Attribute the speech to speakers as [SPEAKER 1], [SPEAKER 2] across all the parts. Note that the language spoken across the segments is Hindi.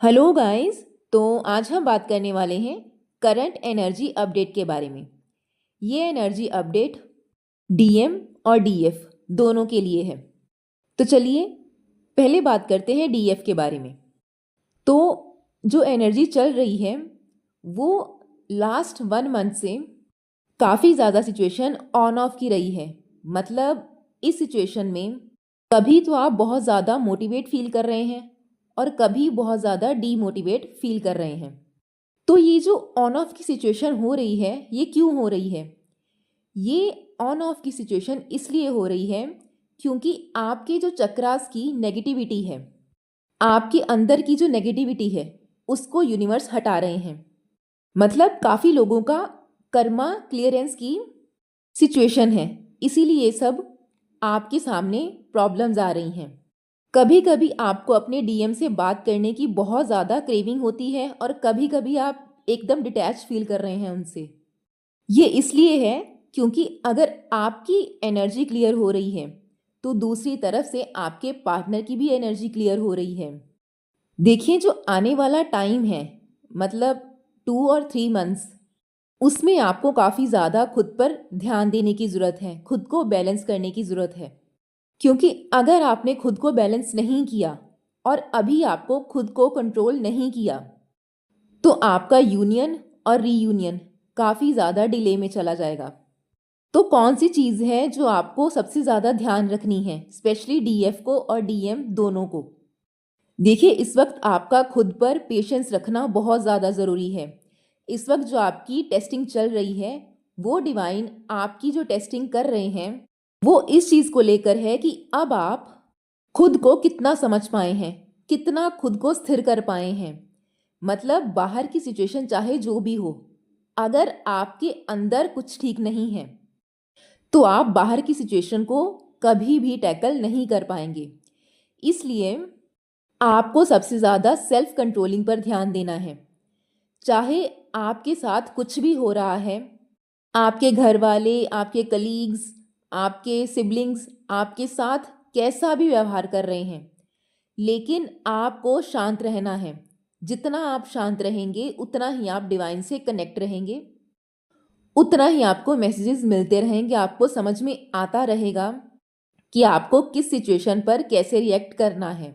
[SPEAKER 1] Hello guys. तो आज हम बात करने वाले हैं करंट एनर्जी अपडेट के बारे में। ये एनर्जी अपडेट डीएम और डीएफ दोनों के लिए है। तो चलिए पहले बात करते हैं डीएफ के बारे में। तो जो एनर्जी चल रही है वो लास्ट 1 मंथ से काफ़ी ज़्यादा सिचुएशन ऑन ऑफ की रही है। मतलब इस सिचुएशन में कभी तो आप बहुत ज़्यादा मोटिवेट फील कर रहे हैं और कभी बहुत ज़्यादा डीमोटिवेट फील कर रहे हैं। तो ये जो ऑन ऑफ की सिचुएशन हो रही है ये क्यों हो रही है? ये ऑन ऑफ की सिचुएशन इसलिए हो रही है क्योंकि आपके जो चक्रास की नेगेटिविटी है, आपके अंदर की जो नेगेटिविटी है उसको यूनिवर्स हटा रहे हैं। मतलब काफ़ी लोगों का कर्मा क्लियरेंस की सिचुएशन है, इसीलिए ये सब आपके सामने प्रॉब्लम्स आ रही हैं। कभी कभी आपको अपने डीएम से बात करने की बहुत ज़्यादा क्रेविंग होती है और कभी कभी आप एकदम डिटैच फील कर रहे हैं उनसे। ये इसलिए है क्योंकि अगर आपकी एनर्जी क्लियर हो रही है तो दूसरी तरफ से आपके पार्टनर की भी एनर्जी क्लियर हो रही है। देखिए जो आने वाला टाइम है, मतलब 2 और 3 मंथ्स, उसमें आपको काफ़ी ज़्यादा खुद पर ध्यान देने की ज़रूरत है, खुद को बैलेंस करने की ज़रूरत है। क्योंकि अगर आपने खुद को बैलेंस नहीं किया और अभी आपको खुद को कंट्रोल नहीं किया तो आपका यूनियन और रीयूनियन काफ़ी ज़्यादा डिले में चला जाएगा। तो कौन सी चीज़ है जो आपको सबसे ज़्यादा ध्यान रखनी है, स्पेशली डीएफ को और डीएम दोनों को? देखिए इस वक्त आपका खुद पर पेशेंस रखना बहुत ज़्यादा ज़रूरी है। इस वक्त जो आपकी टेस्टिंग चल रही है वो डिवाइन आपकी जो टेस्टिंग कर रहे हैं वो इस चीज़ को लेकर है कि अब आप खुद को कितना समझ पाए हैं, कितना खुद को स्थिर कर पाए हैं। मतलब बाहर की सिचुएशन चाहे जो भी हो, अगर आपके अंदर कुछ ठीक नहीं है तो आप बाहर की सिचुएशन को कभी भी टैकल नहीं कर पाएंगे। इसलिए आपको सबसे ज़्यादा सेल्फ कंट्रोलिंग पर ध्यान देना है। चाहे आपके साथ कुछ भी हो रहा है, आपके घर वाले, आपके कलीग्स, आपके सिबलिंग्स आपके साथ कैसा भी व्यवहार कर रहे हैं, लेकिन आपको शांत रहना है। जितना आप शांत रहेंगे उतना ही आप डिवाइन से कनेक्ट रहेंगे, उतना ही आपको मैसेजेस मिलते रहेंगे, आपको समझ में आता रहेगा कि आपको किस सिचुएशन पर कैसे रिएक्ट करना है।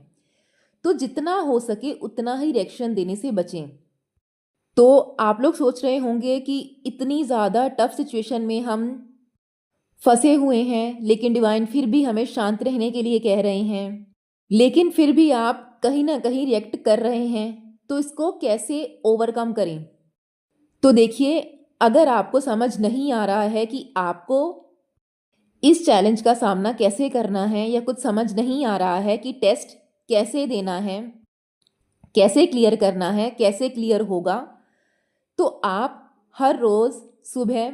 [SPEAKER 1] तो जितना हो सके उतना ही रिएक्शन देने से बचें। तो आप लोग सोच रहे होंगे कि इतनी ज़्यादा टफ सिचुएशन में हम फंसे हुए हैं लेकिन डिवाइन फिर भी हमें शांत रहने के लिए कह रहे हैं, लेकिन फिर भी आप कहीं ना कहीं रिएक्ट कर रहे हैं। तो इसको कैसे ओवरकम करें? तो देखिए, अगर आपको समझ नहीं आ रहा है कि आपको इस चैलेंज का सामना कैसे करना है या कुछ समझ नहीं आ रहा है कि टेस्ट कैसे देना है, कैसे क्लियर करना है, कैसे क्लियर होगा, तो आप हर रोज़ सुबह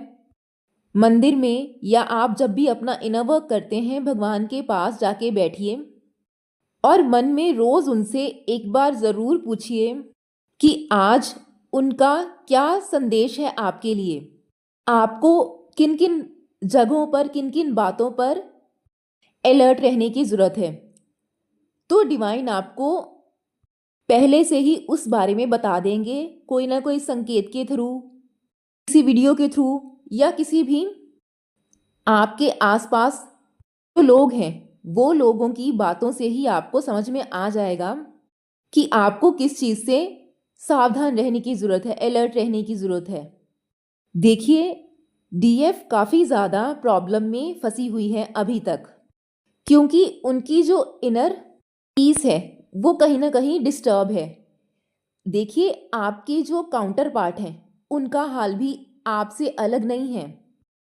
[SPEAKER 1] मंदिर में या आप जब भी अपना इनर वर्क करते हैं भगवान के पास जाके बैठिए और मन में रोज़ उनसे एक बार ज़रूर पूछिए कि आज उनका क्या संदेश है आपके लिए। आपको किन किन जगहों पर, किन किन बातों पर अलर्ट रहने की ज़रूरत है। तो डिवाइन आपको पहले से ही उस बारे में बता देंगे, कोई ना कोई संकेत के थ्रू, किसी वीडियो के थ्रू या किसी भी आपके आसपास जो लोग हैं वो लोगों की बातों से ही आपको समझ में आ जाएगा कि आपको किस चीज़ से सावधान रहने की ज़रूरत है, अलर्ट रहने की ज़रूरत है। देखिए, डीएफ काफ़ी ज़्यादा प्रॉब्लम में फंसी हुई है अभी तक, क्योंकि उनकी जो इनर पीस है वो कहीं ना कहीं डिस्टर्ब है। देखिए, आपके जो काउंटर पार्ट हैं उनका हाल भी आपसे अलग नहीं है,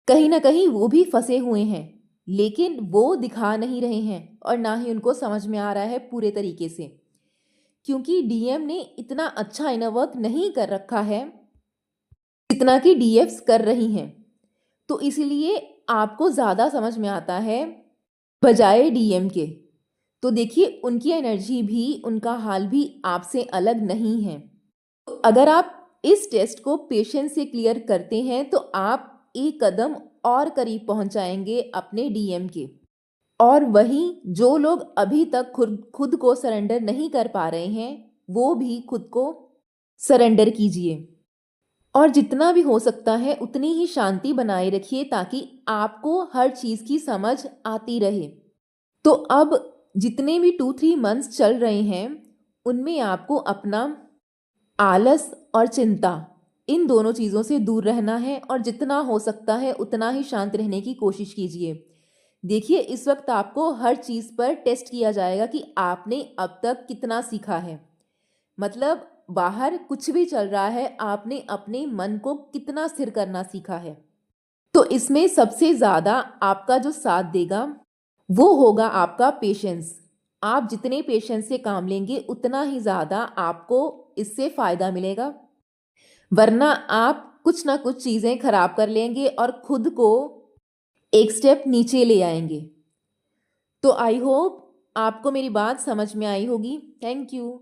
[SPEAKER 1] कहीं ना कहीं वो भी फंसे हुए हैं, लेकिन वो दिखा नहीं रहे हैं और ना ही उनको समझ में आ रहा है पूरे तरीके से, क्योंकि डीएम ने इतना अच्छा इनर वर्क नहीं कर रखा है जितना कि डीएफ्स कर रही हैं। तो इसलिए आपको ज़्यादा समझ में आता है बजाय डीएम के। तो देखिए, उनकी एनर्जी भी, उनका हाल भी आपसे अलग नहीं है। तो अगर आप इस टेस्ट को पेशेंस से क्लियर करते हैं तो आप एक कदम और करीब पहुंच जाएंगे अपने डीएम के। और वहीं जो लोग अभी तक खुद खुद को सरेंडर नहीं कर पा रहे हैं वो भी खुद को सरेंडर कीजिए और जितना भी हो सकता है उतनी ही शांति बनाए रखिए ताकि आपको हर चीज़ की समझ आती रहे। तो अब जितने भी 2-3 मंथ्स चल रहे हैं उनमें आपको अपना आलस और चिंता इन दोनों चीज़ों से दूर रहना है और जितना हो सकता है उतना ही शांत रहने की कोशिश कीजिए। देखिए, इस वक्त आपको हर चीज़ पर टेस्ट किया जाएगा कि आपने अब तक कितना सीखा है। मतलब बाहर कुछ भी चल रहा है, आपने अपने मन को कितना स्थिर करना सीखा है। तो इसमें सबसे ज़्यादा आपका जो साथ देगा वो होगा आपका पेशेंस। आप जितने पेशेंस से काम लेंगे उतना ही ज़्यादा आपको इससे फ़ायदा मिलेगा, वरना आप कुछ ना कुछ चीज़ें खराब कर लेंगे और खुद को एक स्टेप नीचे ले आएंगे। तो आई होप आपको मेरी बात समझ में आई होगी। Thank you.